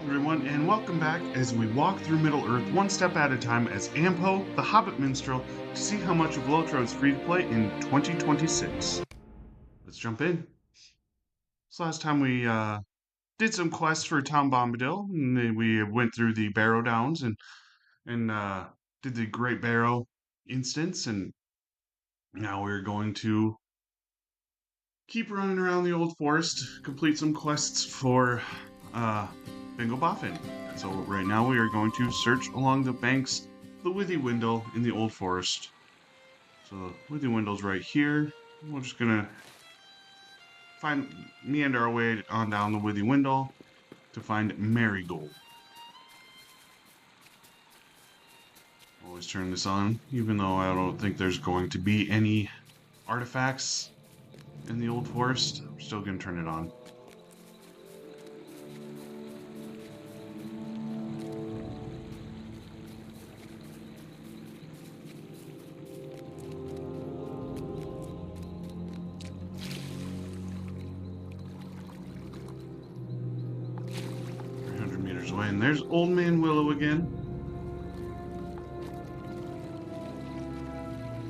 Everyone, and welcome back as we walk through Middle-earth one step at a time as Ampo, the Hobbit Minstrel, to see how much of LOTRO is free to play in 2026. Let's jump in. So last time we did some quests for Tom Bombadil, and then we went through the Barrow Downs and did the Great Barrow instance, and now we're going to keep running around the Old Forest, complete some quests for uh, Bingo Boffin. So right now we are going to search along the banks of the Withy Windle in the Old Forest. So the Withy Windle's right here. We're just gonna meander our way on down the Withy Windle to find Marigold. Always turn this on, even though I don't think there's going to be any artifacts in the Old Forest. I'm still gonna turn it on. 300 meters away, and there's Old Man Willow again.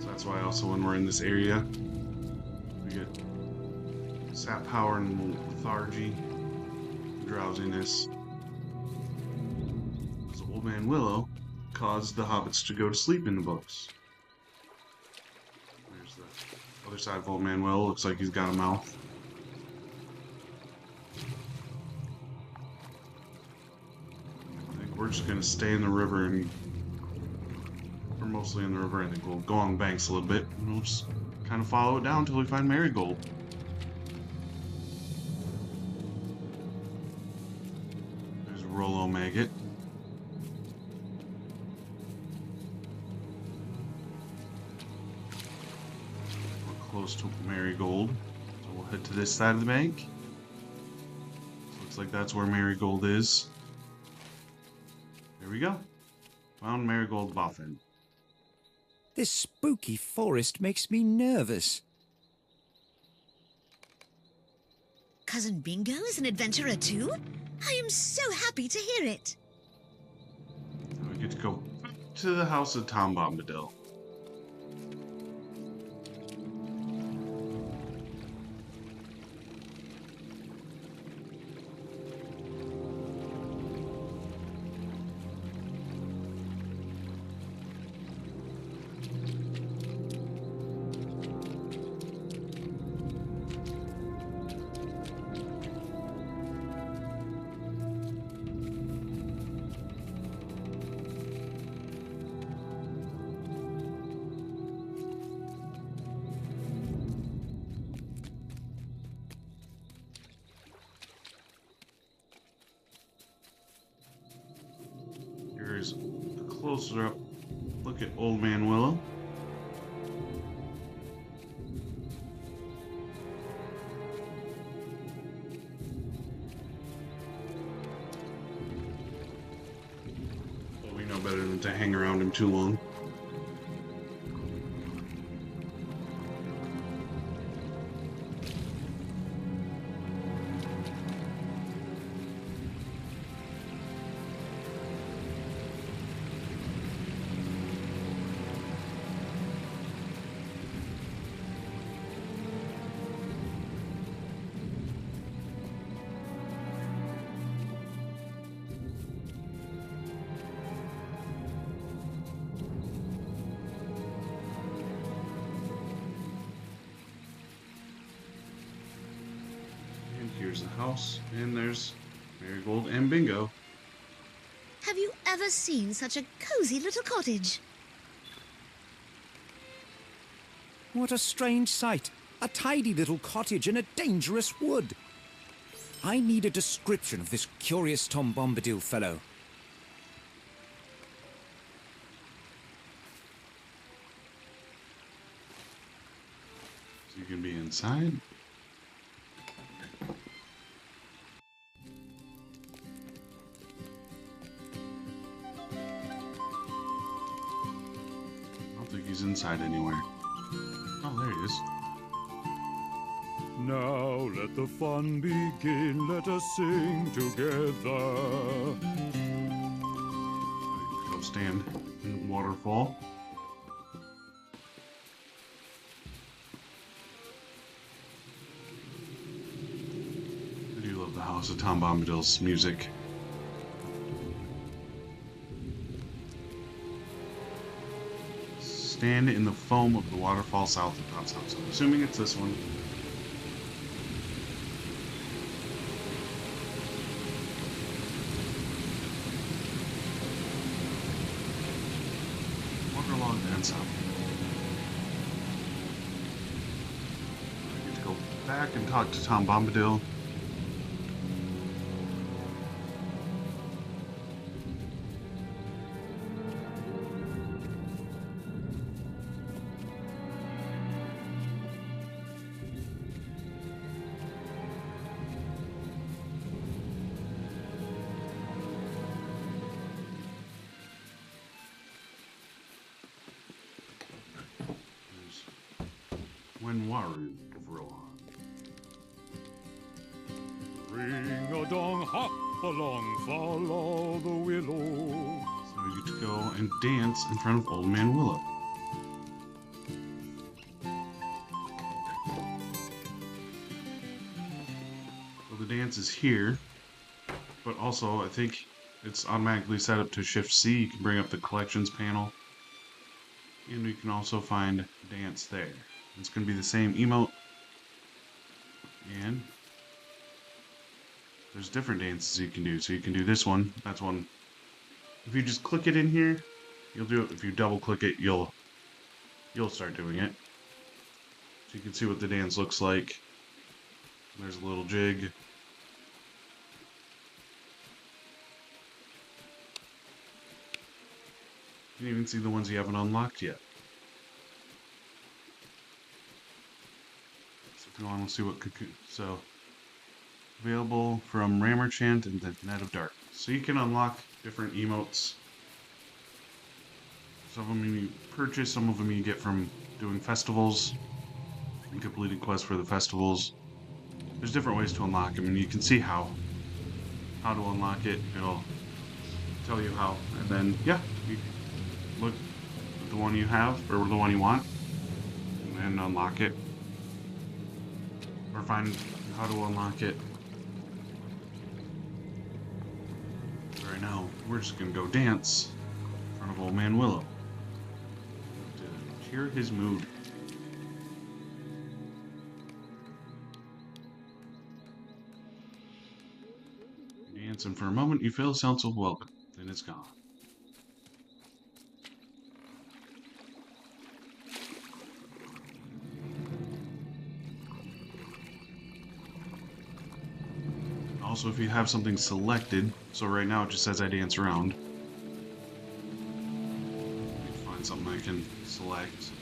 So that's why also when we're in this area, we get sap power and lethargy, drowsiness. So Old Man Willow caused the hobbits to go to sleep in the books. There's the other side of Old Man Willow. Looks like he's got a mouth. I think we're just gonna stay in the river, and we're mostly in the river. I think we'll go on the banks a little bit, and we'll just kind of follow it down until we find Marigold. There's Rollo Maggot. We're close to Marigold, so we'll head to this side of the bank. Looks like that's where Marigold is. There we go. Found Marigold Boffin. This spooky forest makes me nervous. Cousin Bingo is an adventurer too? I am so happy to hear it. We get to go back to the house of Tom Bombadil. Here's a closer up look at Old Man Willow. But we know better than to hang around him too long. Here's the house, and there's Marigold and Bingo. Have you ever seen such a cozy little cottage? What a strange sight. A tidy little cottage in a dangerous wood. I need a description of this curious Tom Bombadil fellow. So you can be inside. I don't think he's inside anywhere. Oh, there he is. now, let the fun begin. Let us sing together. Go stand in the waterfall. I do love the House of Tom Bombadil's music. Stand in the foam of the waterfall south of Pop's house. I'm assuming it's this one. Waterlog dance up. I get to go back and talk to Tom Bombadil. When Waru of Rohan. Ring a dong, hop along, follow the willow. So you get to go and dance in front of Old Man Willow. So the dance is here, but also I think it's automatically set up to Shift C. You can bring up the collections panel, and we can also find dance there. It's going to be the same emote, and there's different dances you can do. So you can do this one. That's one. If you just click it in here, you'll do it. If you double click it, you'll start doing it. So you can see what the dance looks like. There's a little jig. You can even see the ones you haven't unlocked yet. So if you want to see what Cocoon, so available from Rammerchant and the Net of Dark. So you can unlock different emotes. Some of them you purchase, some of them you get from doing festivals and completing quests for the festivals. There's different ways to unlock them, and you can see how to unlock it. It'll tell you how, and then yeah, you look at the one you have or the one you want, and then unlock it, or find how to unlock it. Right now, we're just gonna go dance in front of Old Man Willow to cheer his mood. And for a moment you feel a sense of welcome, then it's gone. Also, if you have something selected, so right now it just says I dance around. Let me find something I can select.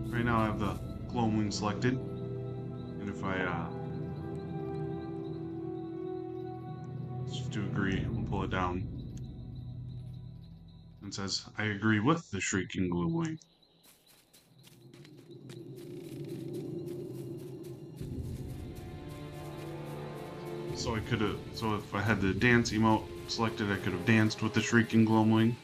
Right now I have the glowing selected, and if I just do agree, we'll pull it down. And it says, I agree with the Shrieking Gloomwing. So if I had the dance emote selected, I could have danced with the Shrieking Gloomwing.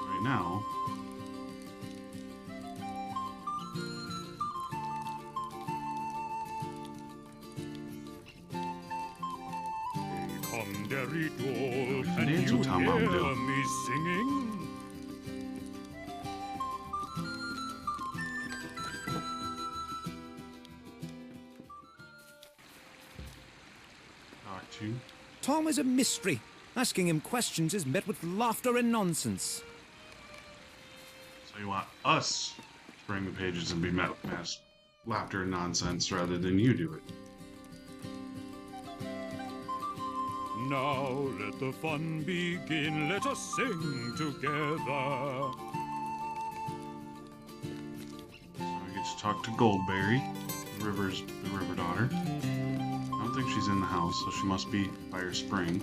Right now, Come, Derry Doll, can can dance you with Tom hear Bombadil. me singing? talk to. Tom is a mystery. Asking him questions is met with laughter and nonsense. So you want us to bring the pages and be met with mass laughter and nonsense rather than you do it. Now let the fun begin. Let us sing together. So we get to talk to Goldberry, the river daughter. I don't think she's in the house, so she must be by her spring.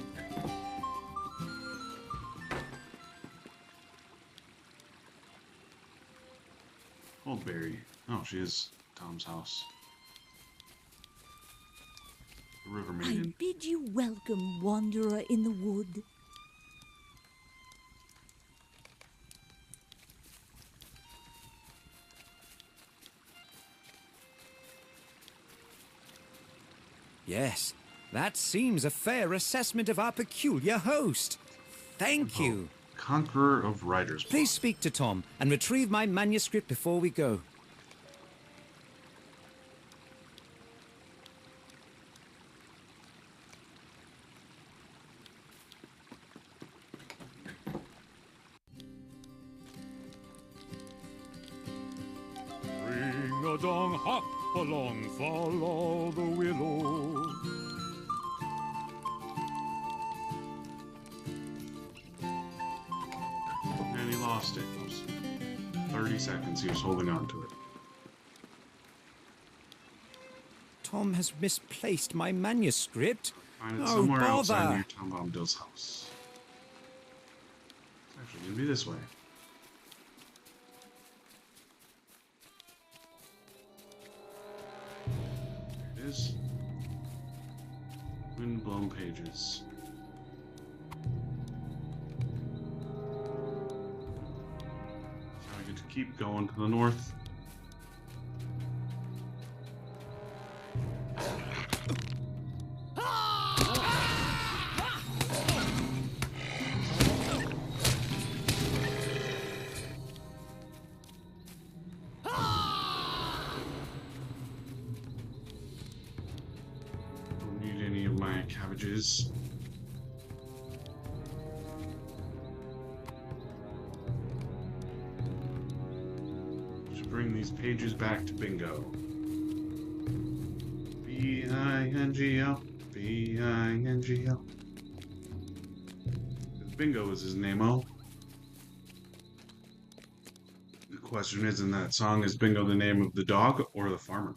Goldberry. Oh, she is Tom's house. The river I maiden. bid you welcome, wanderer in the wood. Yes, that seems a fair assessment of our peculiar host. Thank you. Conqueror of Writers. Please speak to Tom and retrieve my manuscript before we go. Ring a dong, hop along, follow the willow. And he lost it. It was 30 seconds he was holding on to it. Tom has misplaced my manuscript. Find it Oh, somewhere outside bother. near Tom Bombadil's house. It's actually going to be this way. There it is. Windblown pages. So I get to keep going to the north. Don't need any of my cabbages. Should bring these pages back to Bingo. B-I-N-G-O. B-I-N-G-O. Bingo is his name-o. The question is in that song, is Bingo the name of the dog or the farmer?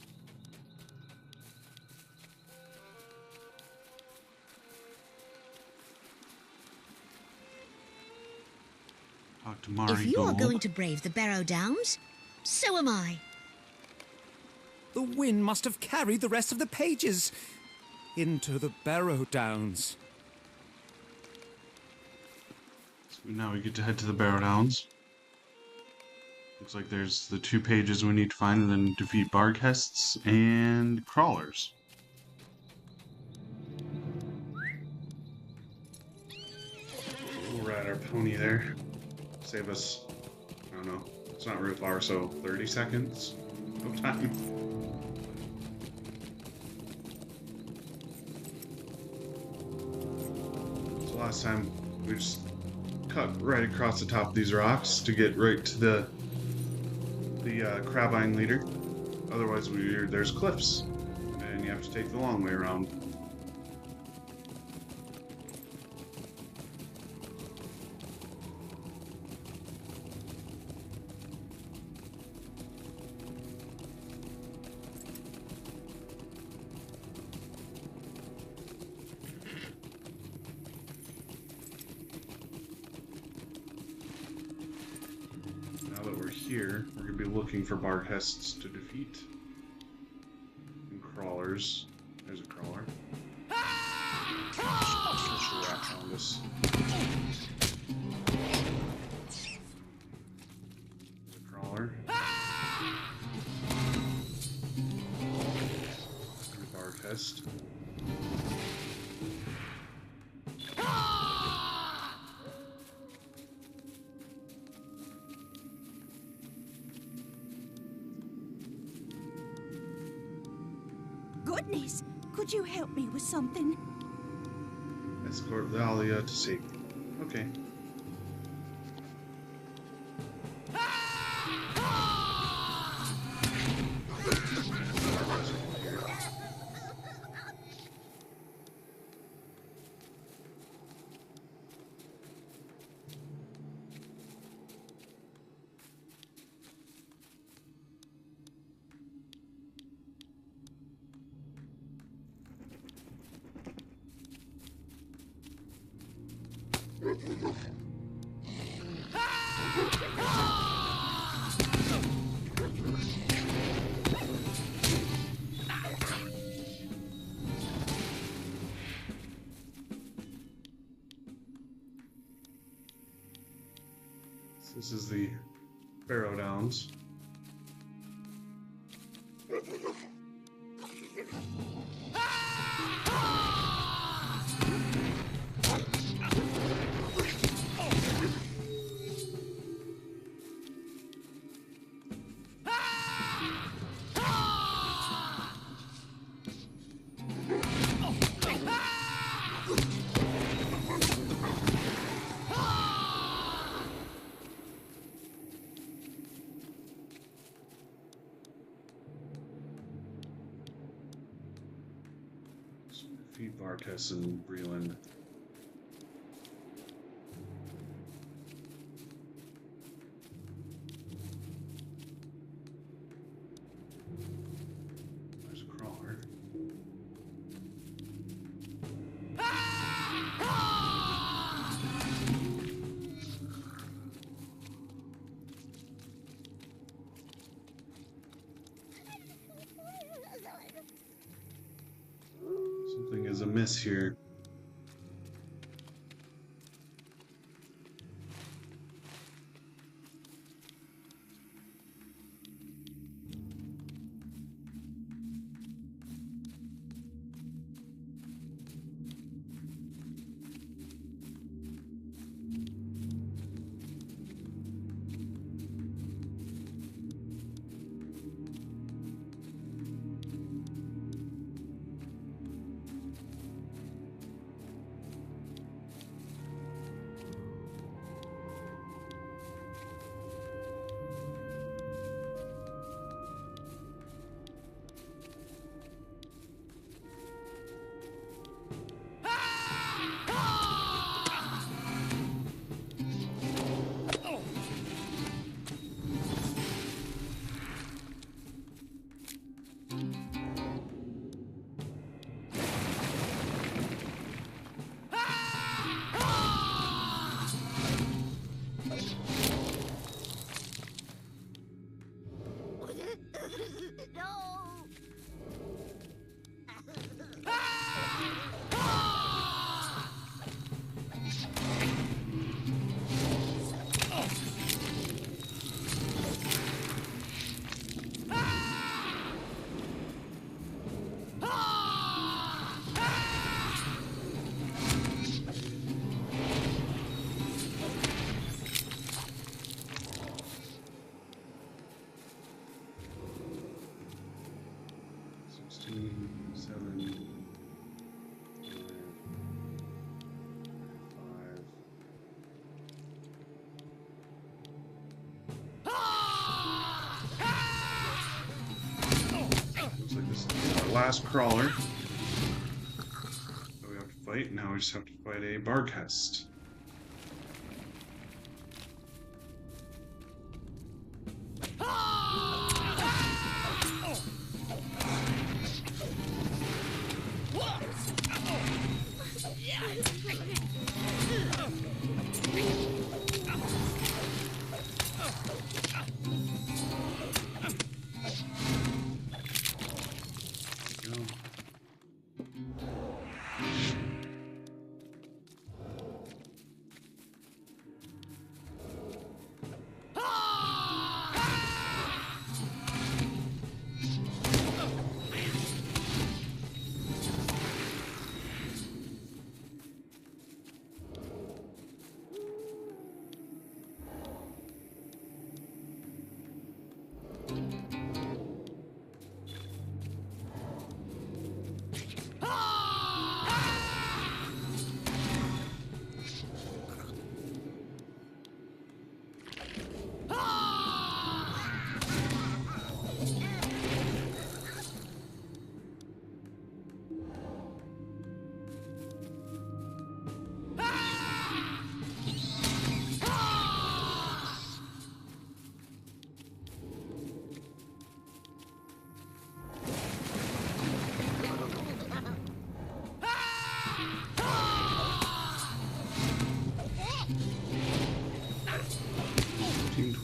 Talk to Mari If you are Gold. going to brave the Barrow Downs, so am I. The wind must have carried the rest of the pages into the Barrow Downs. So now we get to head to the Barrow Downs. Looks like there's the 2 pages we need to find and then defeat Barghests and Crawlers. We'll ride our pony there. Save us, I don't know, it's not real far, so 30 seconds of time. So last time we just cut right across the top of these rocks to get right to the Crabine leader. Otherwise, there's cliffs, and you have to take the long way around. Now that we're here, we're going to be looking for Barghests to defeat. And Crawlers. There's a Crawler. Just a rat on this. There's a Crawler. And a Barghest. Goodness, could you help me with something? Escort Thalia to safety. Okay. This is the Barrow Downs. Feed Barkes and Breland. There's a crawler. Something is amiss here. Last crawler that we have to fight. Now we just have to fight a Barkest.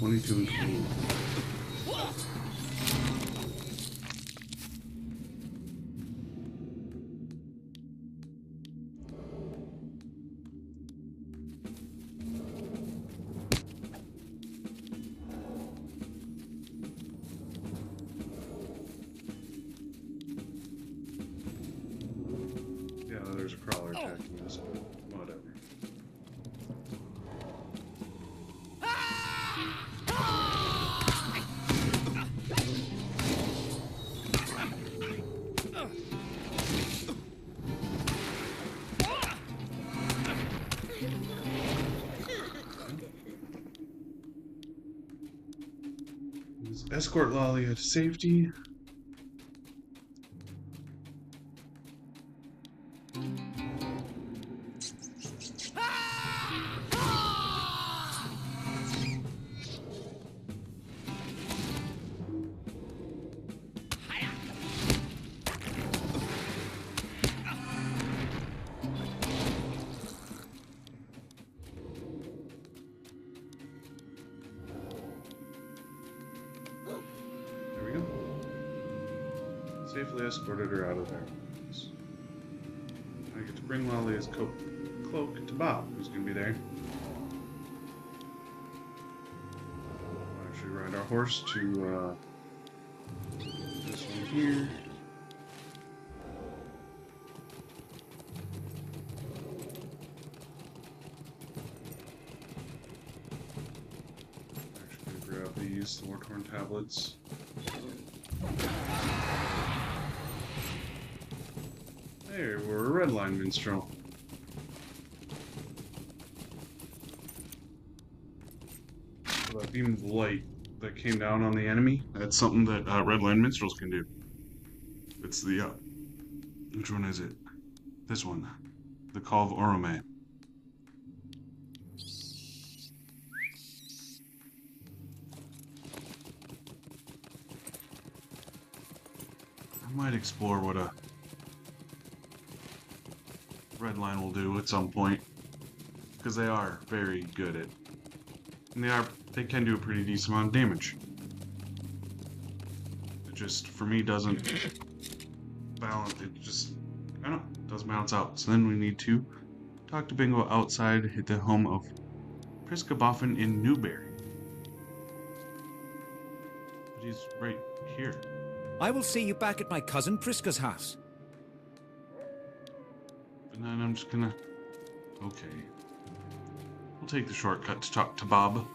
22 and 20. Yeah, there's a crawler attacking us, but whatever. Let's escort Lalia to safety. There we go. Safely escorted her out of there. I get to bring Lalia's cloak to Bob, who's going to be there. We'll actually ride our horse to this one here. Actually, grab these LOTRO tablets. There, we're a red line minstrel. So that beam of light that came down on the enemy, that's something that red line minstrels can do. It's the, which one is it? This one. The Call of Orome. I might explore what a red line will do at some point, because they are very good at, and they can do a pretty decent amount of damage. It just, for me, doesn't balance. It just, I don't know, doesn't balance out. So then we need to talk to Bingo outside at the home of Priska Boffin in Newberry. But he's right here. I will see you back at my cousin Priska's house. And then I'm just gonna... Okay. We'll take the shortcut to talk to Bob.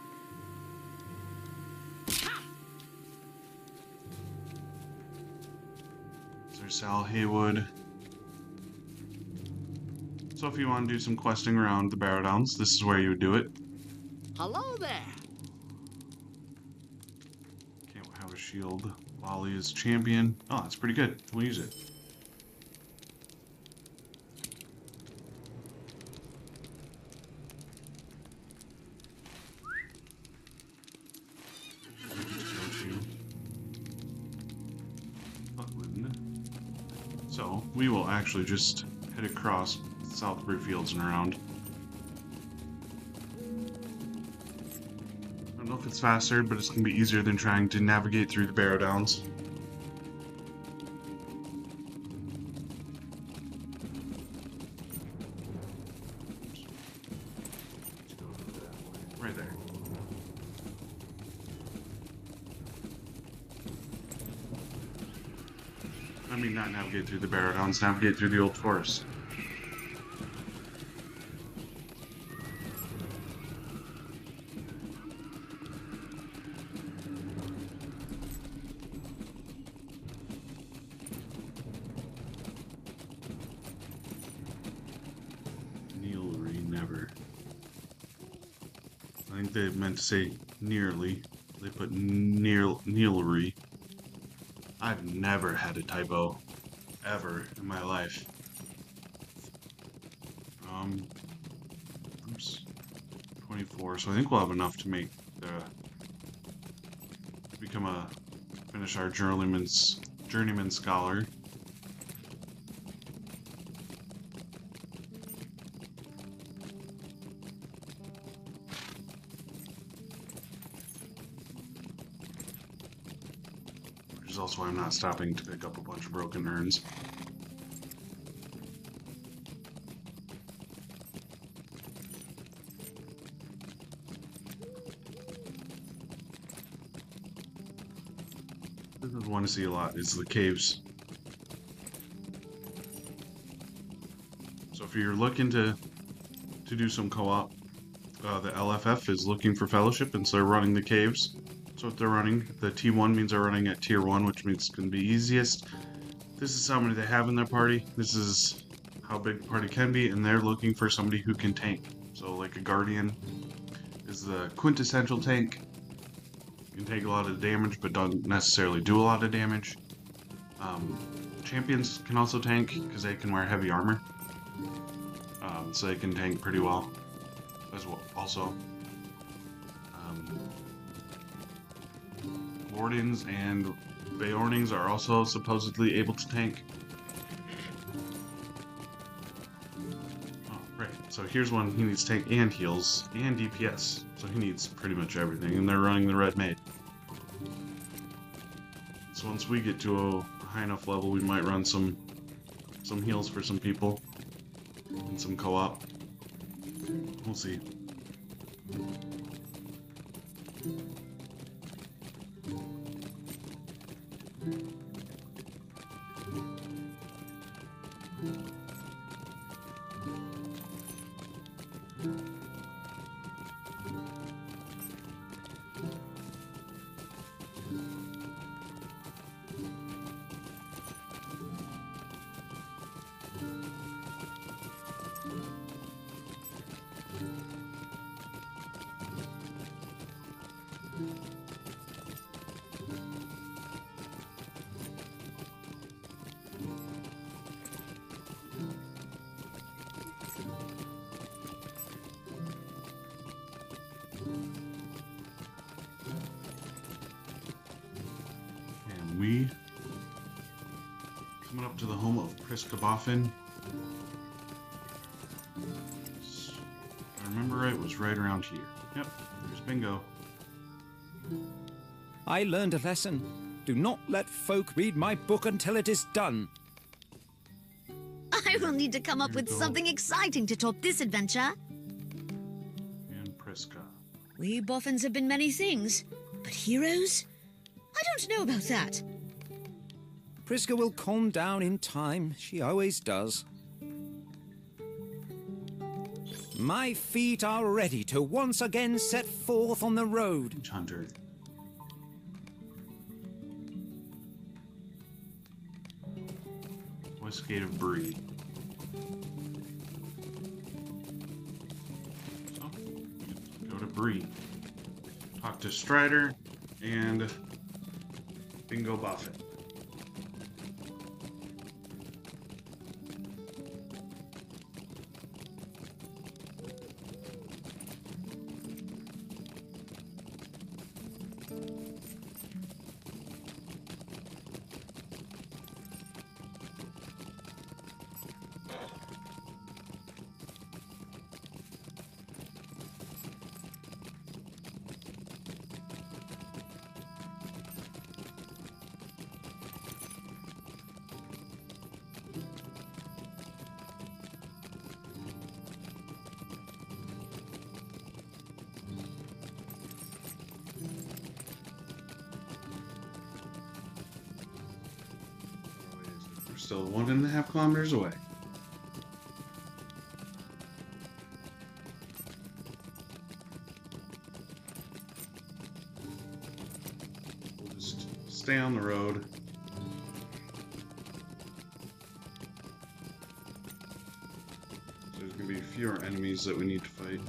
There's Sal Haywood. So if you want to do some questing around the Barrow Downs, this is where you would do it. Hello there. Can't have a shield. Lolly is champion. Oh, that's pretty good. We'll use it. So, we will actually just head across Southbury Fields and around. I don't know if it's faster, but it's going to be easier than trying to navigate through the Barrow Downs. Right there. I mean, not navigate through the Barrow Downs, navigate through the Old Forest. Never. I think they meant to say nearly. They put Neelery. I've never had a typo ever in my life. Oops. 24, so I think we'll have enough to make the finish our journeyman scholar. is also why I'm not stopping to pick up a bunch of broken urns. This is one to see a lot, is the caves. So if you're looking to do some co-op, the LFF is looking for fellowship, and so they're running the caves. So what they're running, the T1 means they're running at tier 1, which means it's going to be easiest. This is how many they have in their party. This is how big the party can be, and they're looking for somebody who can tank. So like a Guardian is the quintessential tank. You can take a lot of damage, but don't necessarily do a lot of damage. Champions can also tank, because they can wear heavy armor. So they can tank pretty well as well. Also, Wardens and Beornings are also supposedly able to tank. Oh, right. So here's one, he needs tank and heals and DPS. So he needs pretty much everything, and they're running the red maid. So once we get to a high enough level, we might run some heals for some people and some co-op. We'll see. We coming up to the home of Priska Boffin. If I remember right, it was right around here. Yep, there's bingo. I learned a lesson. Do not let folk read my book until it is done. I will need to come up with something exciting to top this adventure. And Priska. We boffins have been many things, but heroes? I don't know about that. Priska will calm down in time. She always does. My feet are ready to once again set forth on the road. Hunter. Westgate of Bree. So, go to Bree. Talk to Strider and Bingo Buffett. We're still 1.5 kilometers away. We'll just stay on the road. So there's going to be fewer enemies that we need to fight.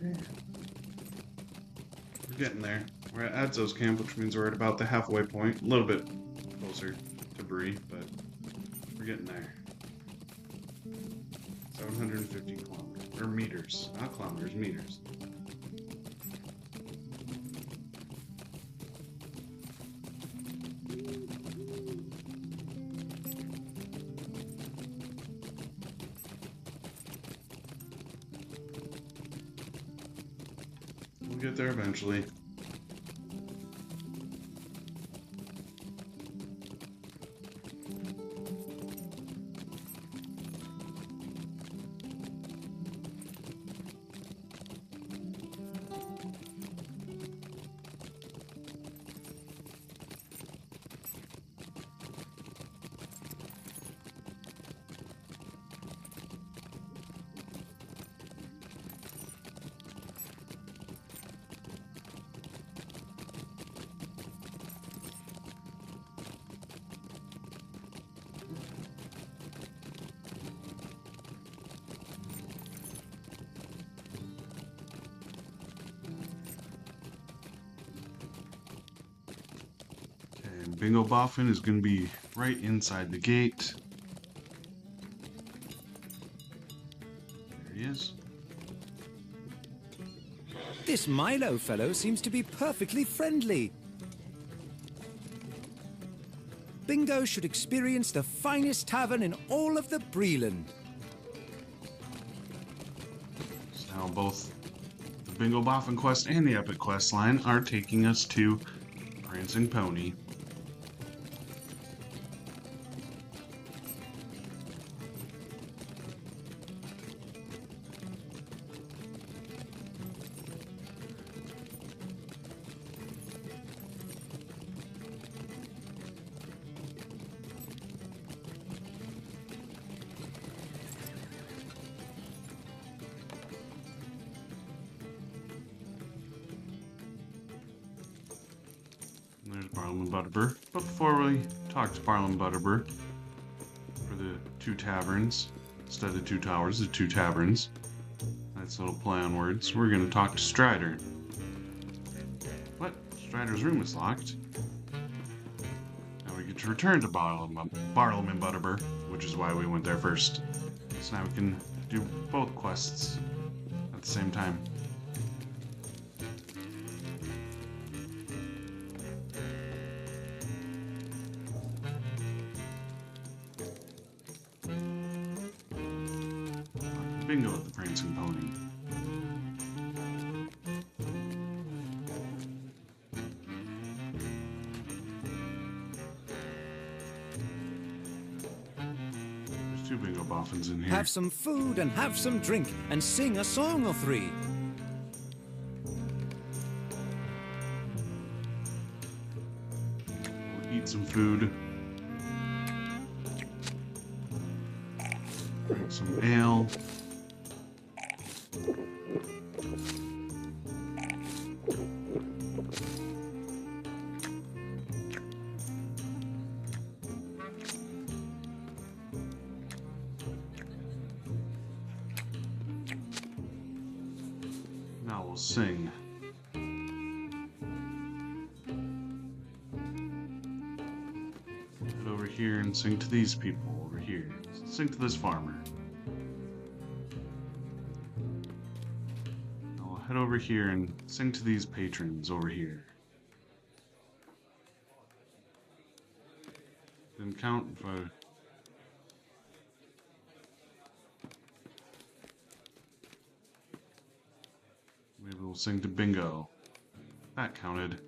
We're getting there. We're at Adzo's camp, which means we're at about the halfway point. A little bit closer to Bree, but we're getting there. 750 kilometers. Or meters. Not kilometers, meters. We'll get there eventually. Bingo Boffin is going to be right inside the gate. There he is. This Milo fellow seems to be perfectly friendly. Bingo should experience the finest tavern in all of the Breeland. So now both the Bingo Boffin quest and the Epic quest line are taking us to Prancing Pony. There's Barlam and Butterbur. But before we talk to Barlam and Butterbur for the two taverns, instead of two towers, the two taverns, nice little play on words, we're going to talk to Strider. What? Strider's room is locked. Now we get to return to Barlam and Butterbur, which is why we went there first. So now we can do both quests at the same time. Bingo at the Prancing Pony. There's two Bingo Boffins in here. Have some food and have some drink and sing a song or three. We'll eat some food. Drink some ale. Now we'll sing. Head over here and sing to these people over here. Sing to this farmer. I'll head over here and sing to these patrons over here. Didn't count if I... Maybe we'll sing to Bingo. That counted.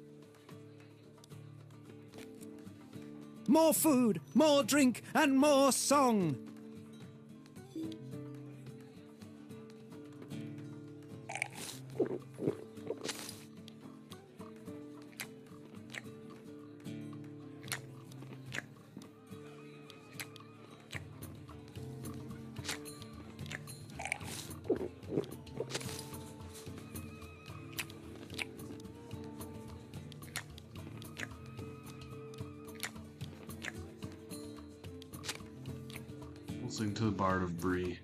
More food, more drink, and more song. We'll sing to the Bard of Bree.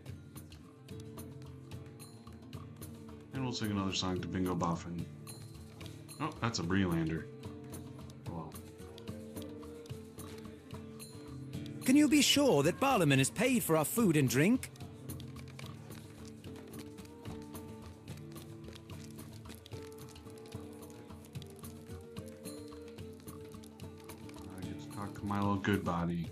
And we'll sing another song to Bingo Boffin. Oh, that's a Breelander. Well, Can you be sure that Barlaman has paid for our food and drink? I get to talk to my little Goodbody.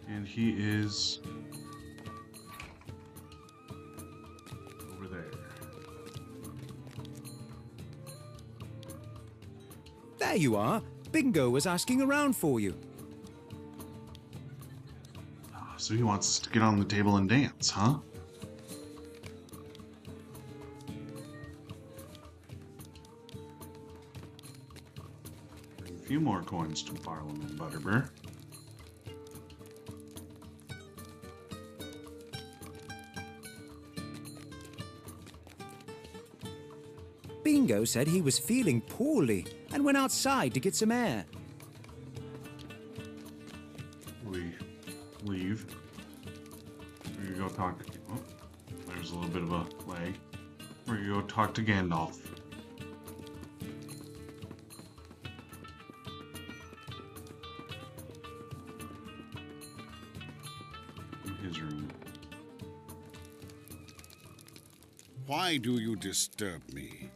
And he is over there. There you are. Bingo was asking around for you. So he wants us to get on the table and dance, huh? Bring a few more coins to Parliament, Butterbur. Bingo said he was feeling poorly and went outside to get some air. We leave. We're gonna go talk to... Oh, there's a little bit of a lag. We're gonna go talk to Gandalf. In his room. Why do you disturb me?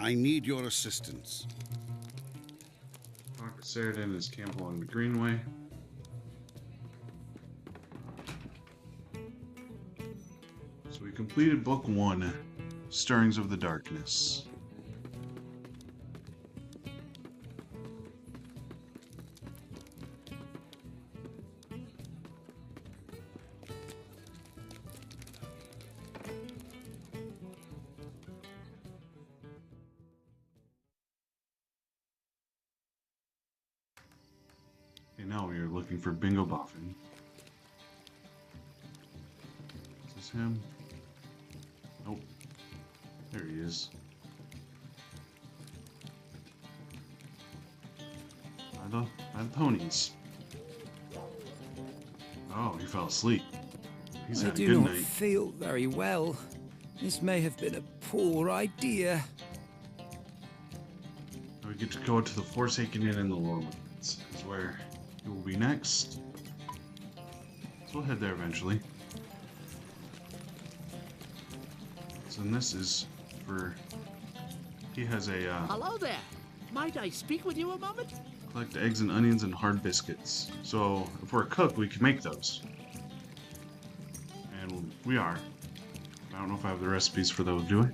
I need your assistance. Talk to Sheridan in his camp along the Greenway. So we completed book 1, Stirrings of the Darkness. Okay, now we are looking for Bingo Boffin. Is this him? Nope. There he is. By the ponies. Oh, he fell asleep. He's I had a do good not night. feel very well. This may have been a poor idea. We get to go to the Forsaken Inn in the Lowlands. Is where he will be next. So we'll head there eventually. So then this is for... He has a... Hello there. Might I speak with you a moment? collect eggs and onions and hard biscuits. So if we're a cook, we can make those. And we are. I don't know if I have the recipes for those, do I?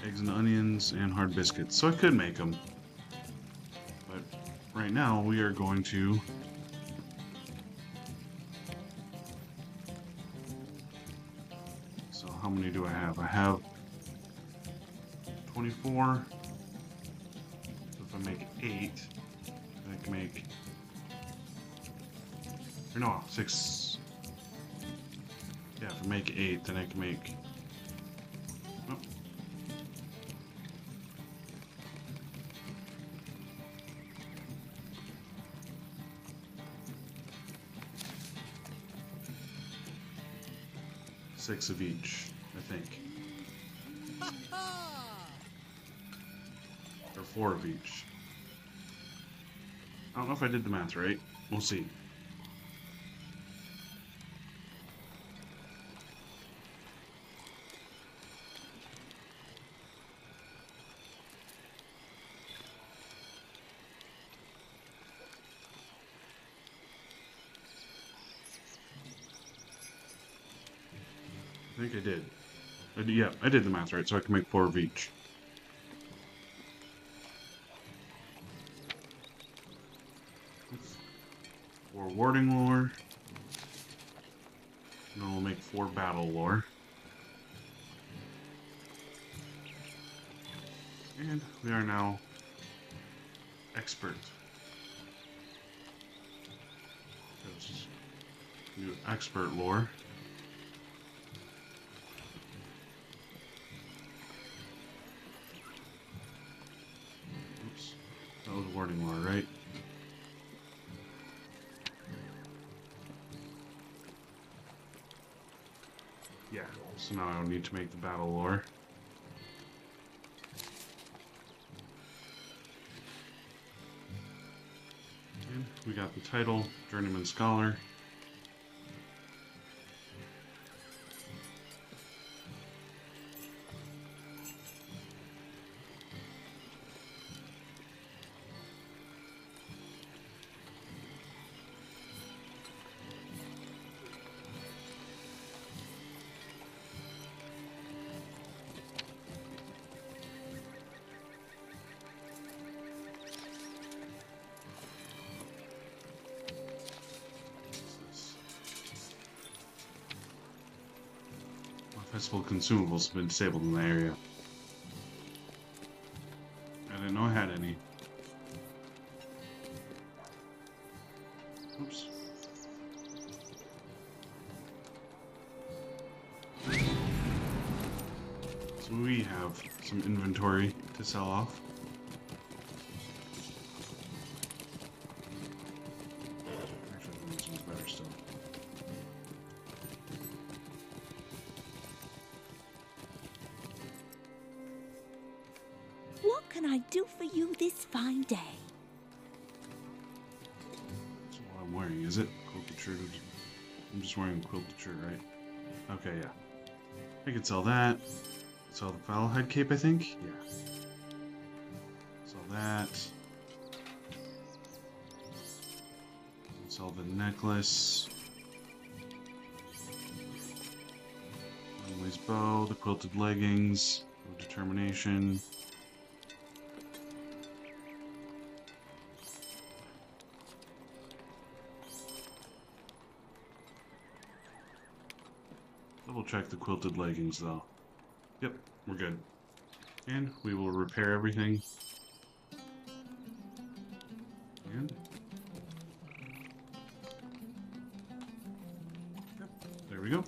Eggs and onions and hard biscuits. So I could make them. But right now we are going to... So how many do I have? I have 24. So if I make 8, I can make... Or no, 6. Yeah, if I make 8, then I can make... Oh. Six of each, I think. Or 4 of each. I don't know if I did the math right. We'll see. I think I did. Yeah, I did the math right, so I can make 4 of each. Oops. 4 warding lore. And then we'll make 4 battle lore. And we are now expert. Let's just do expert lore. Oops. That was warding lore, right? Yeah, so now I don't need to make the battle lore. And we got the title, Journeyman Scholar. Festival consumables have been disabled in the area. I didn't know I had any. Oops. So we have some inventory to sell off. Actually, I think this one's better still. What can I do for you this fine day? That's what I'm wearing, is it? Quilted shirt. I'm just wearing a quilted shirt, right? Okay, yeah. I could sell that. Sell the fowl hide cape, I think? Yeah. Sell that. Sell the necklace. Emily's bow, the quilted leggings, the determination. Double check the quilted leggings though. Yep, we're good. And we will repair everything. And yep, there we go.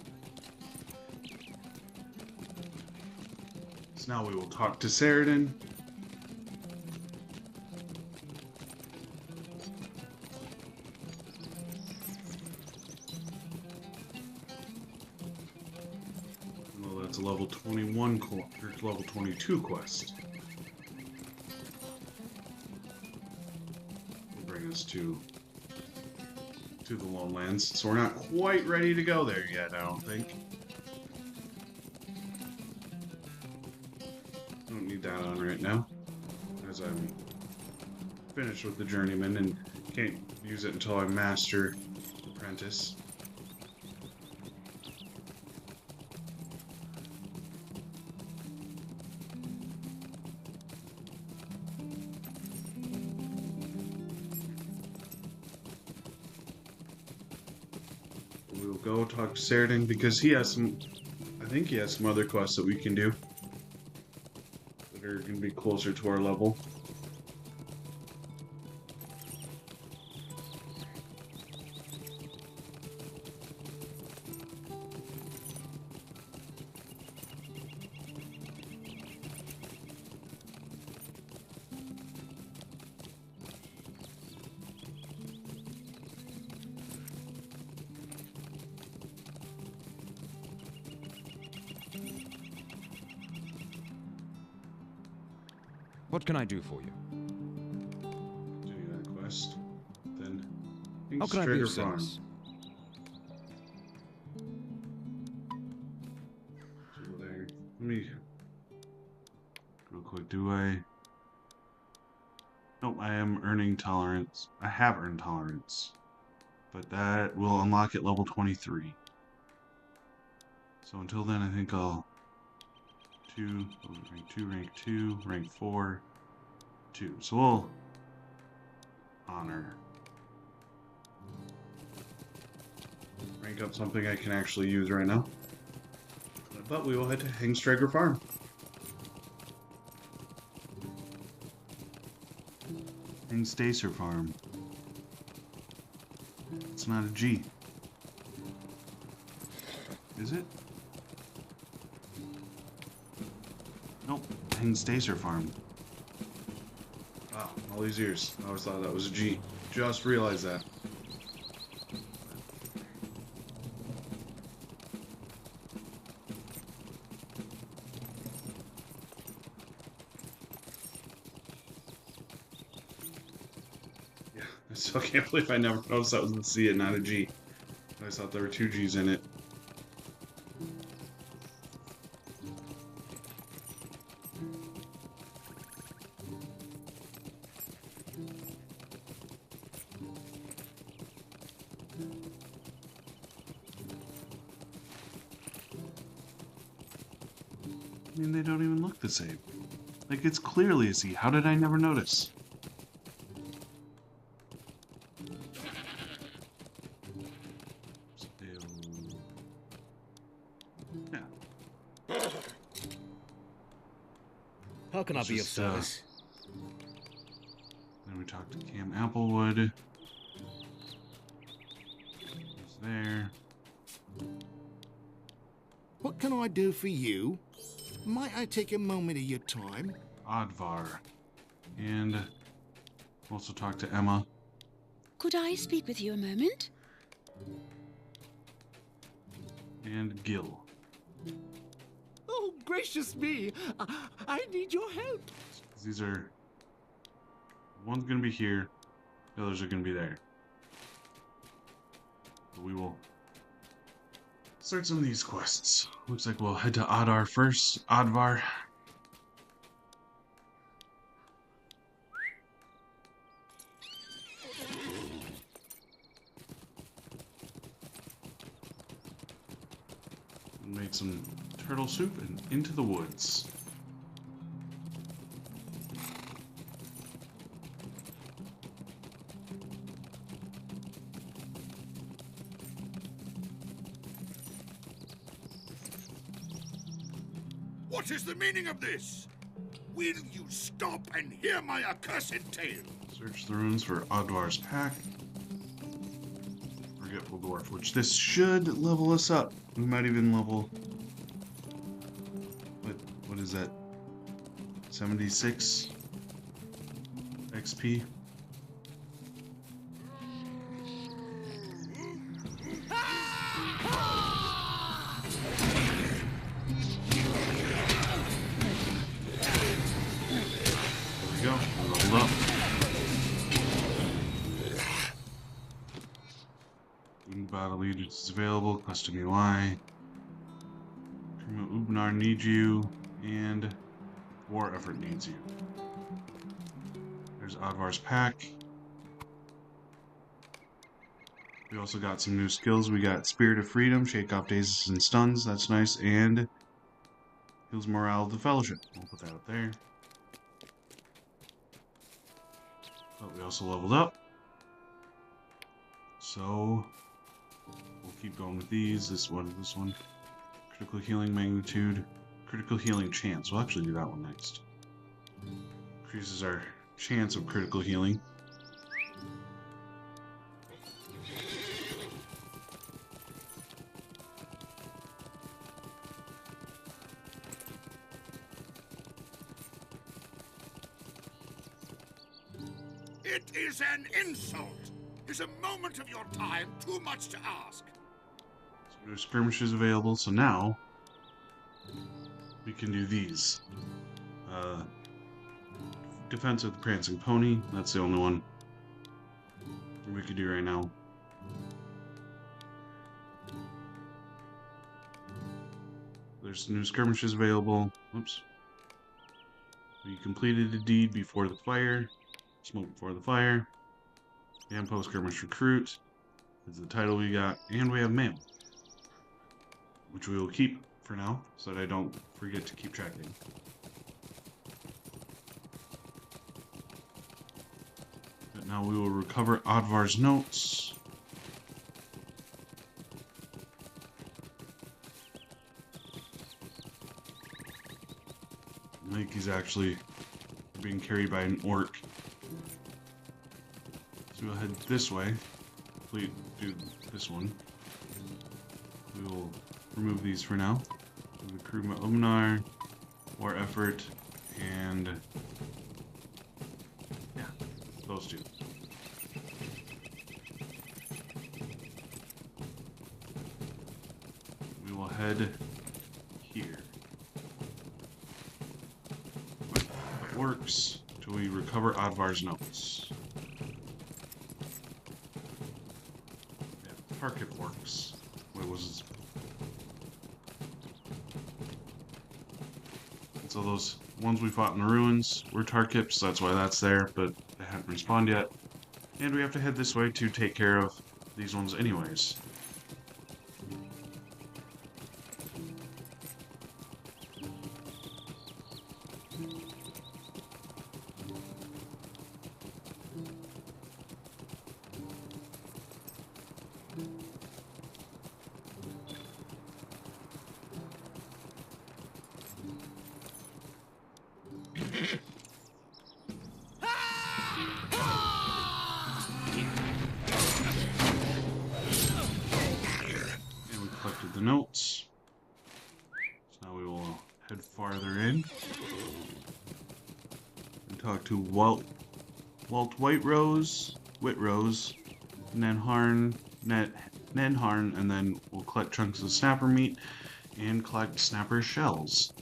So now we will talk to Sheridan. Well, that's a level 21 or level 22 quest. Will bring us to the Lowlands. So we're not quite ready to go there yet, I don't think. Don't need that on right now, as I'm finished with the Journeyman and can't use it until I master Apprentice. We'll go talk to Sheridan because he has some, I think he has some other quests that we can do that are going to be closer to our level. What can I do for you? Doing that quest. Then How can I be of Strager Farm. service? So there. Let me real quick. Do I? Nope. I am earning tolerance. I have earned tolerance, but that will unlock at level 23. So until then, I think I'll rank 2, rank 4, 2. So we'll honor. Rank up something I can actually use right now. But we will head to Hengstrager Farm. Hengstacer Farm. It's not a G. Is it? Nope. Hengstacer Farm. Wow, all these years. I always thought that was a G. Just realized that. still can't believe I never noticed that was a C and not a G. I thought there were two G's in it. I mean, they don't even look the same. Like, it's clearly a C. How did I never notice? Yeah. How can I be of service? Then we talked to Cam Applewood. He's there. What can I do for you? Might I take a moment of your time? Advar. And also talked to Emma. Could I speak with you a moment? And Gil. Oh, gracious me! I need your help. These are... One's gonna be here, the others are gonna be there. But we will start some of these quests. Looks like we'll head to Adar first. Advar. Made some turtle soup and into the woods. What is the meaning of this? Will you stop and hear my accursed tale? Search the ruins for Advar's pack. Forgetful dwarf, which this should level us up. We might even level... What is that? 76 XP? Go. Leveled up. New battle leaders is available. Custom UI. Ubnar needs you, and War Effort needs you. There's Advar's pack. We also got some new skills. We got Spirit of Freedom, Shake Off Dazes and Stuns. That's nice, and heals morale of the Fellowship. We'll put that up there. But we also leveled up. So we'll keep going with these. This one. Critical healing magnitude. Critical healing chance. We'll actually do that one next. Increases our chance of critical healing. It is an insult. Is a moment of your time too much to ask? So there's skirmishes available, so now we can do these. Defense of the Prancing Pony, that's the only one we could do right now. There's new skirmishes available. Oops. We completed the deed before the fire. Smoke before the fire. And post skirmish recruit is the title we got, and we have mail, which we will keep for now so that I don't forget to keep tracking. But now we will recover Advar's notes. I think he's actually being carried by an orc. So we'll head this way. Please do this one. We will remove these for now. The crew Umnar, War Effort, and yeah, those two. We will head here. That works till we recover Advar's notes. target orcs. What was it? So those ones we fought in the ruins were Tarkips, that's why that's there, but they haven't respawned yet. And we have to head this way to take care of these ones anyways. The notes. So now we will head farther in and talk to Walt Whitrose, Nenharn, and then we'll collect chunks of snapper meat and collect snapper shells.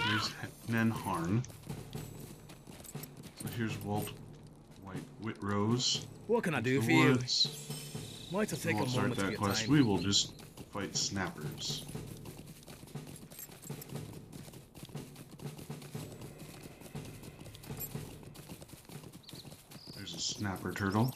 Here's Nenharn. So here's Walt Whitrose. What can I do for you? Might I take a We'll start moment of that your quest. time? We will just fight snappers. There's a snapper turtle.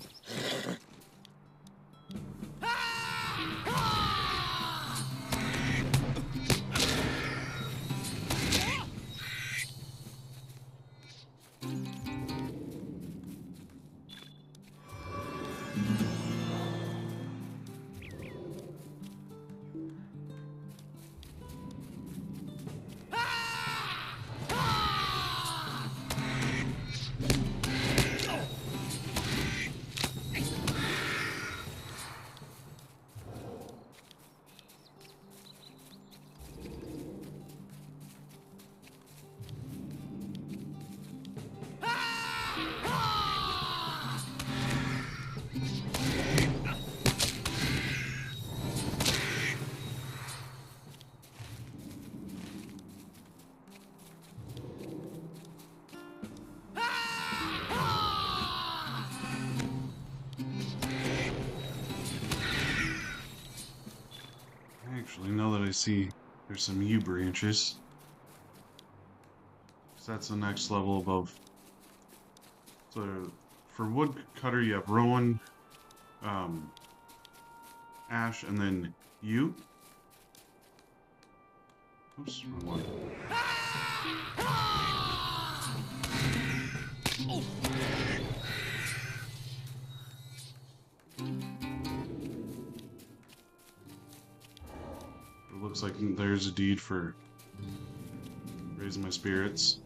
Actually, now that I see there's some U branches, so that's the next level above. So for woodcutter, you have Rowan, Ash, and then U. Oops, wrong one. It looks like there's a deed for raising my spirits.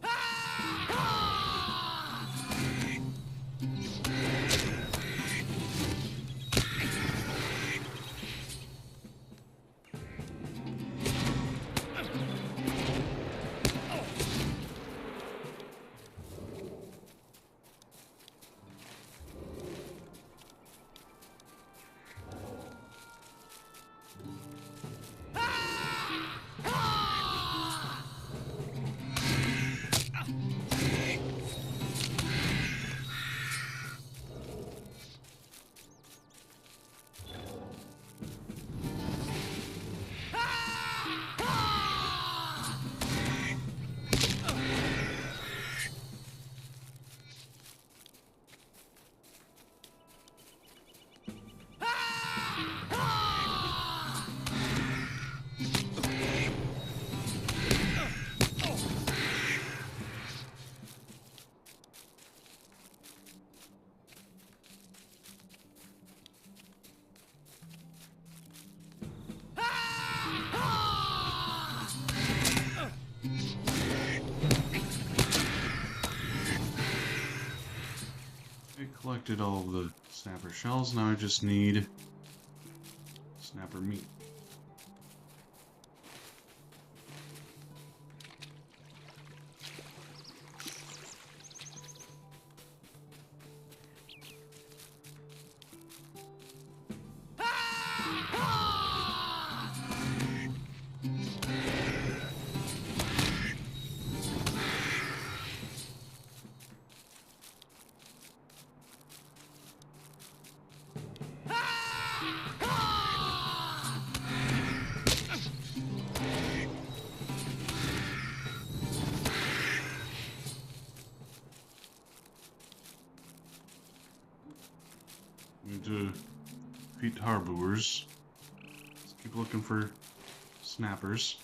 collected all of the snapper shells. Now I just need snapper meat. Need to defeat harbours. Let's keep looking for snappers.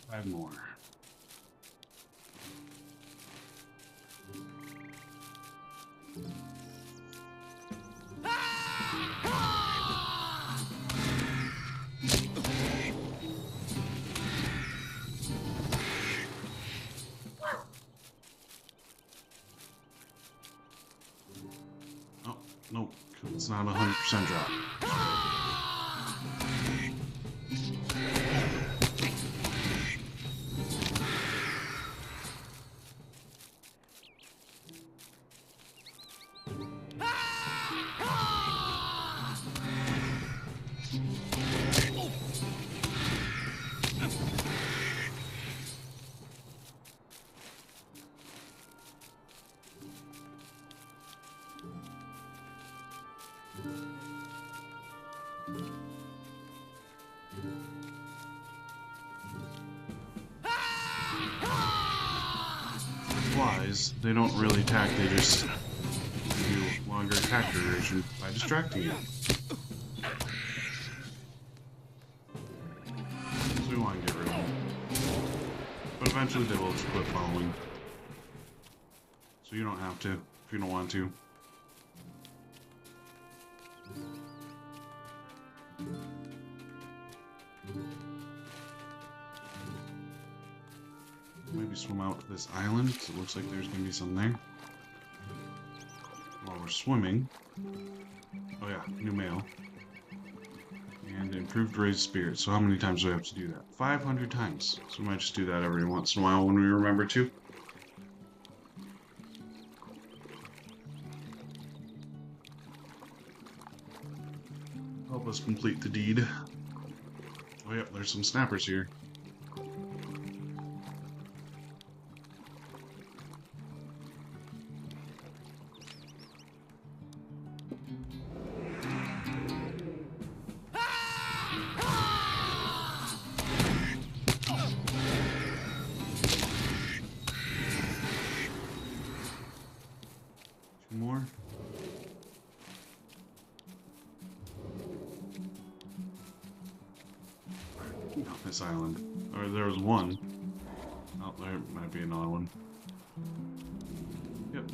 Five more. Oh, nope, it's not 100% drop. Flies, they don't really attack, they just give you longer attack duration by distracting you. So we want to get rid of them. But eventually they will just quit following. So you don't have to, if you don't want to. Maybe swim out to this island, because it looks like there's going to be some there. While we're swimming. Oh yeah, new mail. And improved raised spirit. So how many times do we have to do that? 500 times. So we might just do that every once in a while when we remember to. Help us complete the deed. Oh yep, there's some snappers here. More. Not this island. Or there was one. Oh, there might be another one. Yep.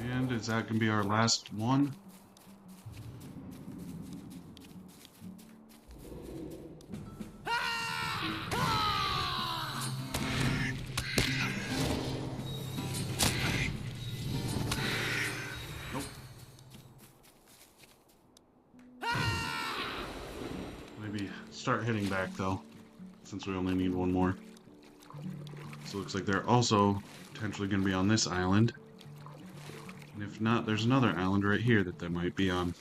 And is that gonna be our last one? Maybe start heading back though, since we only need one more. So it looks like they're also potentially going to be on this island. And if not, there's another island right here that they might be on.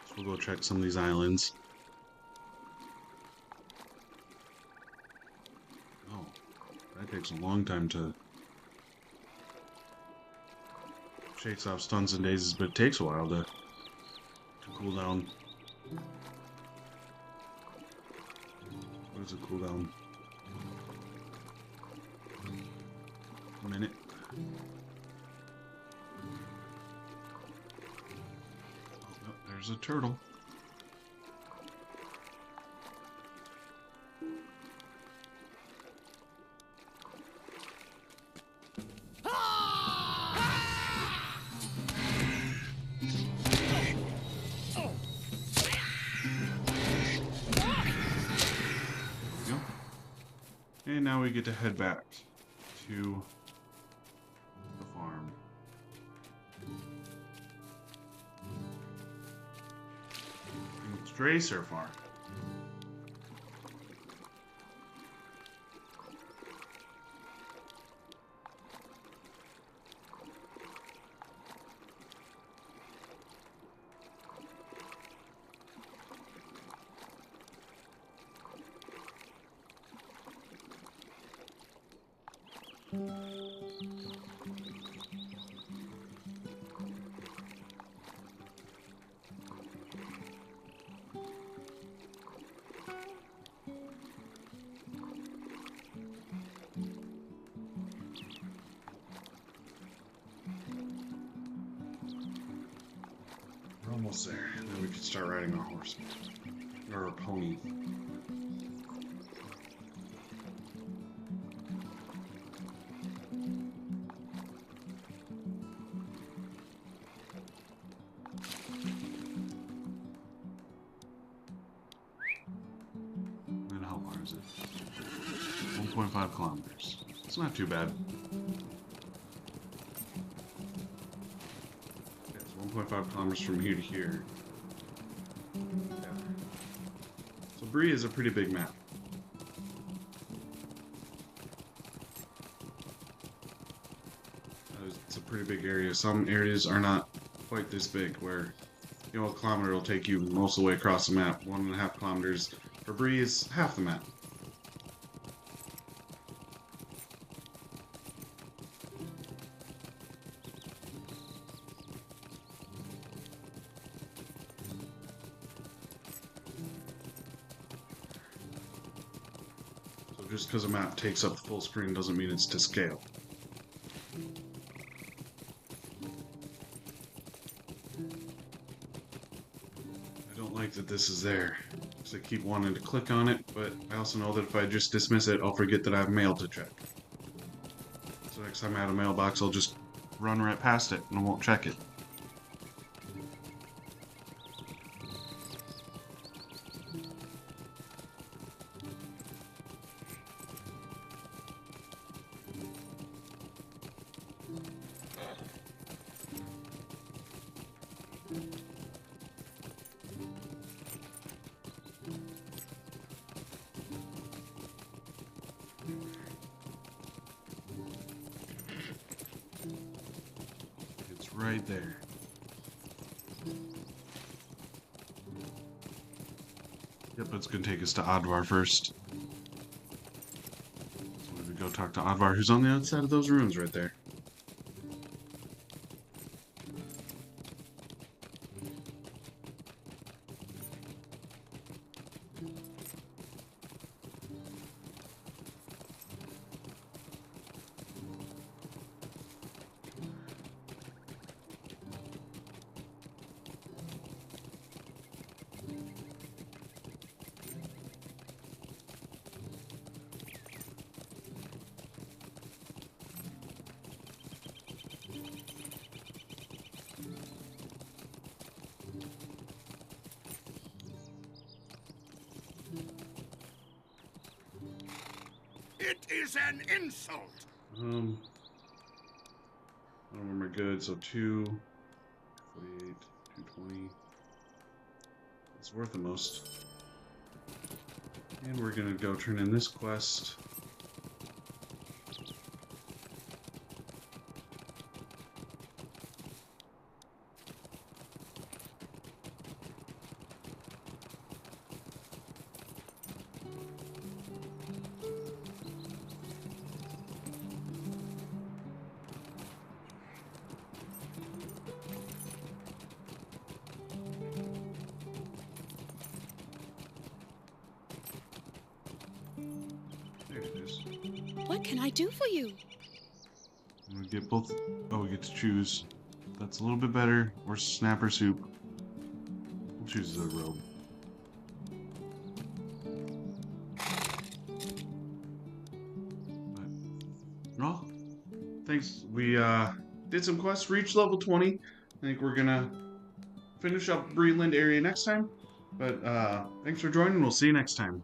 So we'll go check some of these islands. Oh, that takes a long time to... Shakes off stuns and dazes, but it takes a while to cool down. But does it cool down? A minute. Oh, there's a turtle. And now we get to head back to the farm. It's Dracer Farm. We're almost there. Then we can start riding our horse. Or a pony. And how far is it? 1.5 kilometers. It's not too bad. Yeah, it's 1.5 kilometers from here to here. Yeah. So Bree is a pretty big map. It's a pretty big area. Some areas are not quite this big, where, you know, a kilometer will take you most of the way across the map. 1.5 kilometers for Bree is half the map. So just because a map takes up full screen doesn't mean it's to scale. That this is there, because I keep wanting to click on it, but I also know that if I just dismiss it, I'll forget that I have mail to check. So next time I add a mailbox, I'll just run right past it and I won't check it. Right there. Yep, it's gonna take us to Advar first. So we're gonna go talk to Advar, who's on the outside of those ruins right there. It is an insult. I don't remember good, so 248, 220. It's worth the most. And we're gonna go turn in this quest. What can I do for you? We get both. Oh, we get to choose. That's a little bit better. Or snapper soup. We'll choose the robe. Well, thanks. We did some quests, reached level 20. I think we're gonna finish up Breland area next time. But thanks for joining. We'll see you next time.